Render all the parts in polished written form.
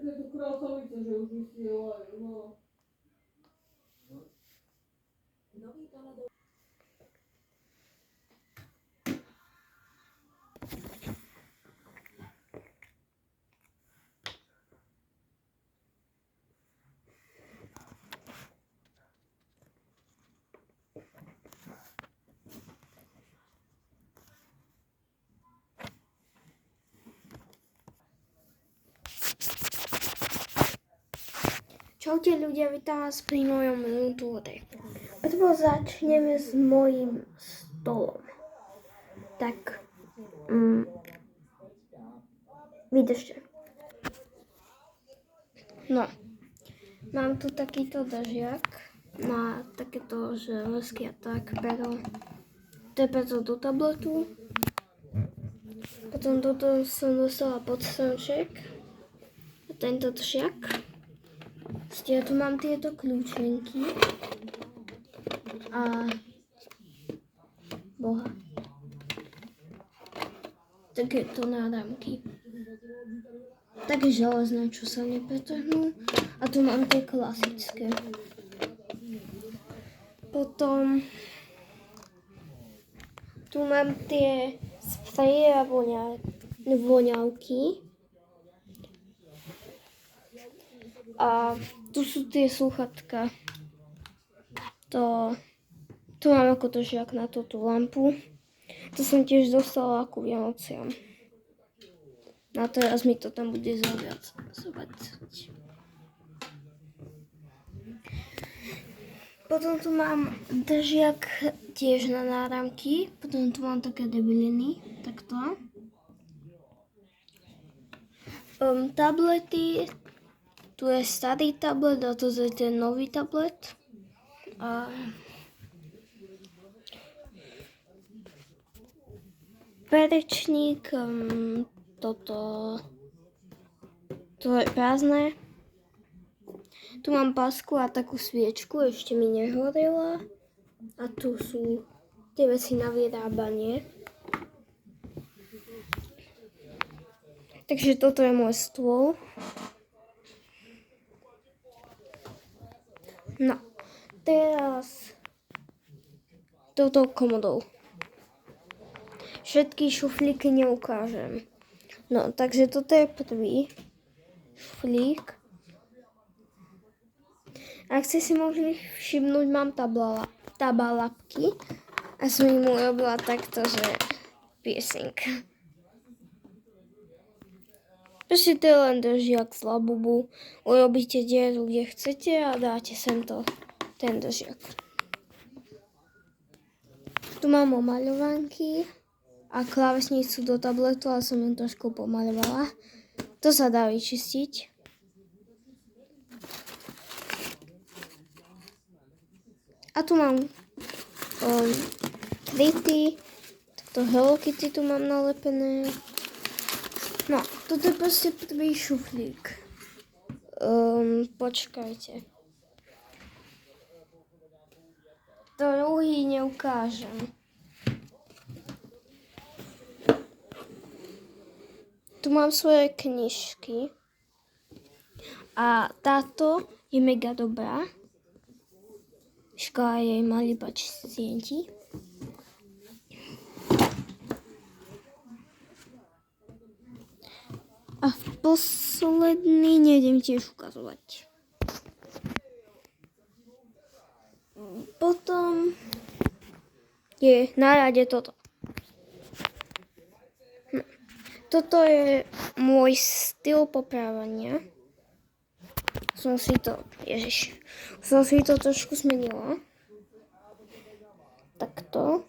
takéto krásavice, že už vysielajú, no. Čaute ľudia, vítam vás pri mojom túre. Prvo začneme s mojím stolom. Tak, vydržte. No, mám tu takýto držiak na takéto železky a tak, pero to je preto do tabletu. Potom toto som dostala pod stromček a tento držiak. Ja tu mám tieto kľúčenky a boha. Takéto náramky. Také železné, čo sa nepretrhnú. A tu mám tie klasické. Potom tu mám tie spreje a voňavky. A tu sú tie slúchatka. To mám ako držiak na túto lampu. To som tiež dostala ako Vianociam. A teraz mi to tam bude zaviacať. Potom tu mám držiak tiež na náramky. Potom tu mám také debiliny. Takto. Tablety. Tu je starý tablet a to je ten nový tablet. A perečník, to je prázdne. Tu mám pasku a takú sviečku, ešte mi nehorela. A tu sú tie veci na vyrábanie. Takže toto je môj stôl. No, teraz touto komodou. Všetky šuflíky neukážem. No, takže toto je prvý šuflík. Ak ste si mohli všimnúť, mám tabalapky a som im urobila takto, že piercing. Proste to je len držiak z labubu. Urobíte dieru, kde chcete a dáte sem ten držiak. Tu mám omaľovanky a klávesnicu do tabletu, ale som ju trošku pomaľovala. To sa dá vyčistiť. A tu mám kryty, takto Hello Kitty tu mám nalepené. No, toto je proste prvý šuflík. Počkajte. Druhý neukážem. Tu mám svoje knižky. A táto je mega dobrá. Škoda jej mali pacienti. A posledný nejdem tiež ukazovať. Potom je na rade toto. Toto je môj styl poprávania. Som si to trošku zmenila. Takto.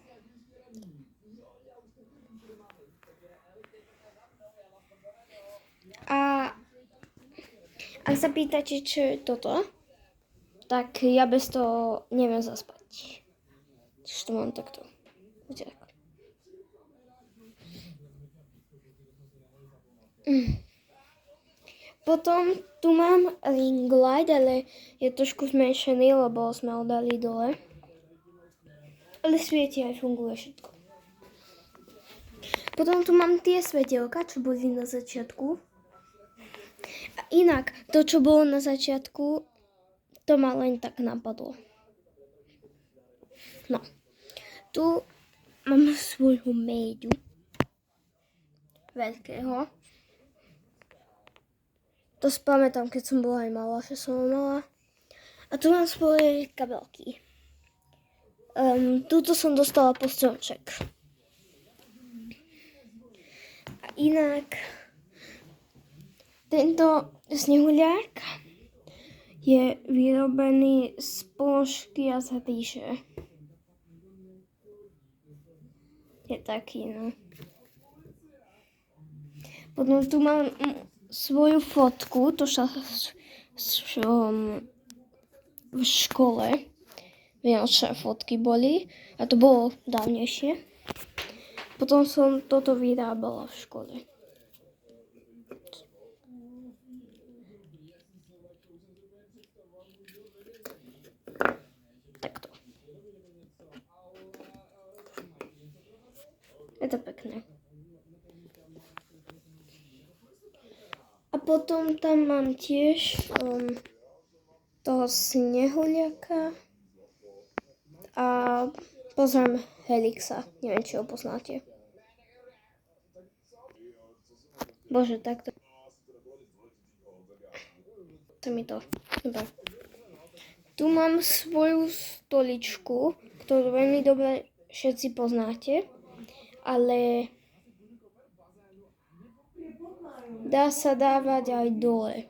A ak sa pýtate, čo je toto, tak ja bez toho neviem zaspať. Čiže to mám takto. Potom tu mám ring light, ale je trošku zmenšený, lebo sme ho dali dole. Ale svieti aj funguje všetko. Potom tu mám tie svetielka, čo boli na začiatku. inak, to, čo bolo na začiatku, to ma len tak napadlo. No. Tu mám svojho méďu. Veľkého. To si pamätám, keď som bola aj malá, že som ho mala. A tu mám svoje kabelky. Túto som dostala po stromček. A inak tento snehuliak je vyrobený z ponožky a z ríže. Je taký, no. Potom tu mám svoju fotku, to sa v škole vianočné fotky boli a to bolo dávnejšie. Potom som toto vyrábala v škole. Takto. Je to pekné. A potom tam mám tiež toho snehuliaka a pozriem Helixa. Neviem, či ho poznáte. Bože, takto. To mi to. Dobre. Tu mám svoju stoličku, ktorú veľmi dobre všetci poznáte, ale dá sa dávať aj dole.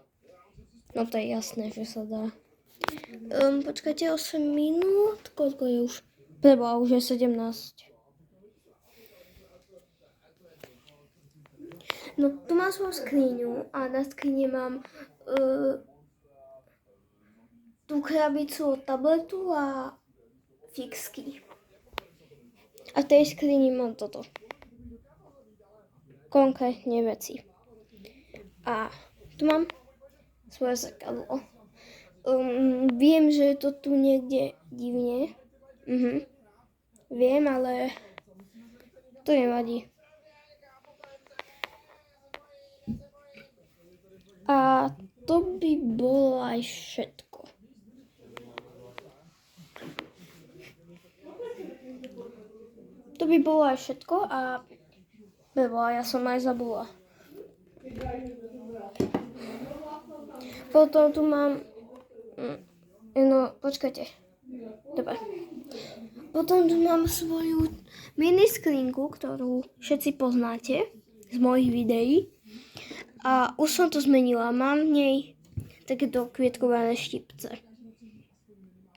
No to je jasné, že sa dá. Počkajte 8 minút, koľko je už? Preboha, už je 17. No tu mám svoju skriňu a na skrine mám tú krabicu od tabletu a fixky. A v tej skrini mám toto. Konkrétne veci. A tu mám svoje zrkadlo. Viem, že je to tu niekde divne. Viem, ale to nevadí. A to by bolo aj všetko. To by bolo aj všetko a ja som aj zabula. Potom tu mám počkajte. Dobre. Potom tu mám svoju mini skrinku, ktorú všetci poznáte z mojich videí. A už som to zmenila. Mám v nej takéto kvietkované štipce.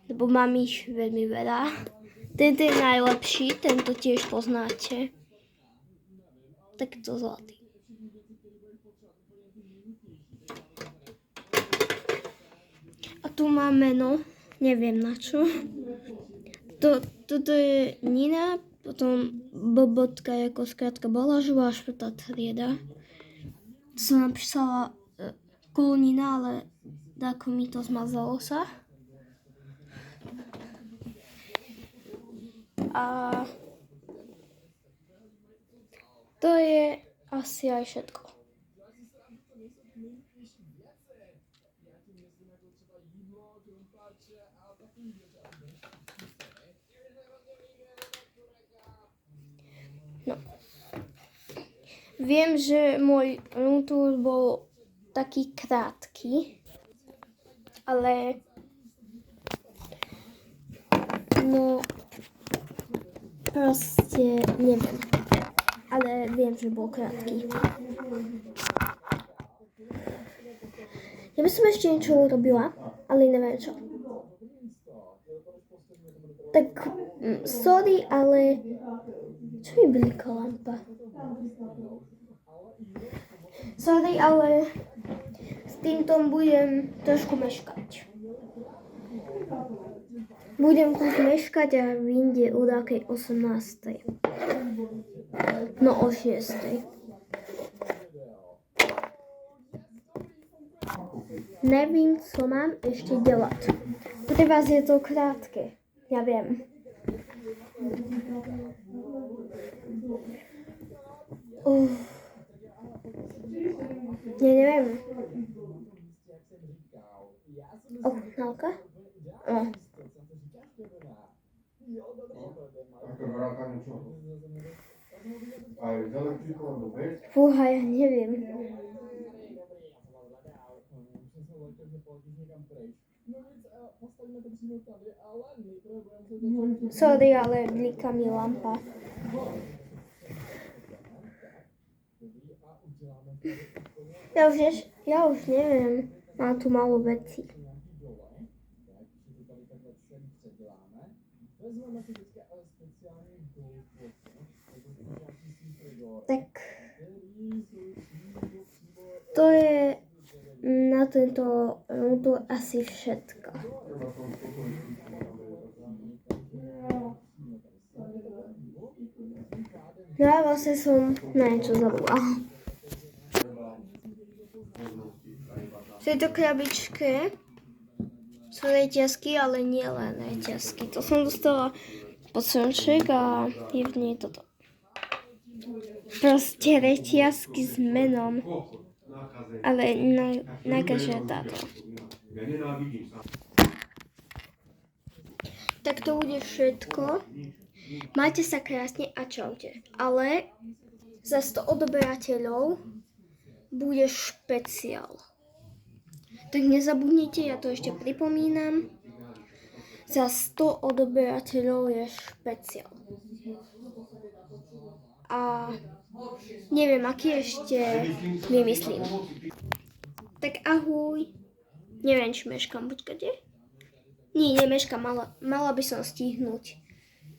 Lebo mám ich veľmi veľa. Tento je najlepší, tento tiež poznáte. Takto zlatý. A tu mám meno, neviem na čo. Toto je Nina, potom Bobotka ako skrátka Balažová, 4. trieda. To som napísala Kolnina, ale ako mi to zmazalo sa. A to je asi aj všetko. No. Viem, že môj roomtour bol taký krátky, ale no proste neviem, ale viem, že bol krátky. Ja by som ešte niečo urobila, ale neviem čo. Tak sorry, ale čo mi blíka lampa? Sorry, ale s týmto budem trošku meškať. Budem tu meškať a vyjde od akej 18. No o 6. Nevím, co mám ešte dělat. Pre vás je to krátke. Ja viem. Ja neviem. Lamka? O, A to vrátane čoho? Aj s elektrikou alebo bez? fúha, ja neviem. Sorry, ale bliká mi lampa. Ja už neviem. Mám tu málo veci. Tak to je na tento rúdu asi všetko. Treba som No a vlastne som na niečo zabudla. V tejto krabičke sú reťazky, ale nie len reťazky. To som dostala podsonček a je v nej toto. Proste reťazky s menom. Ale nakažia táto. Tak to bude všetko. Majte sa krásne a čaute. Ale za 100 odoberateľov bude špeciál. Tak nezabudnite, ja to ešte pripomínam. Za 100 odoberateľov je špeciál. A neviem, aký ešte vymyslím. Tak ahoj. Neviem, či meškam, počkajte. Nie, nemeškam, mala by som stihnúť.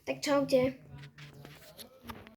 Tak čaute.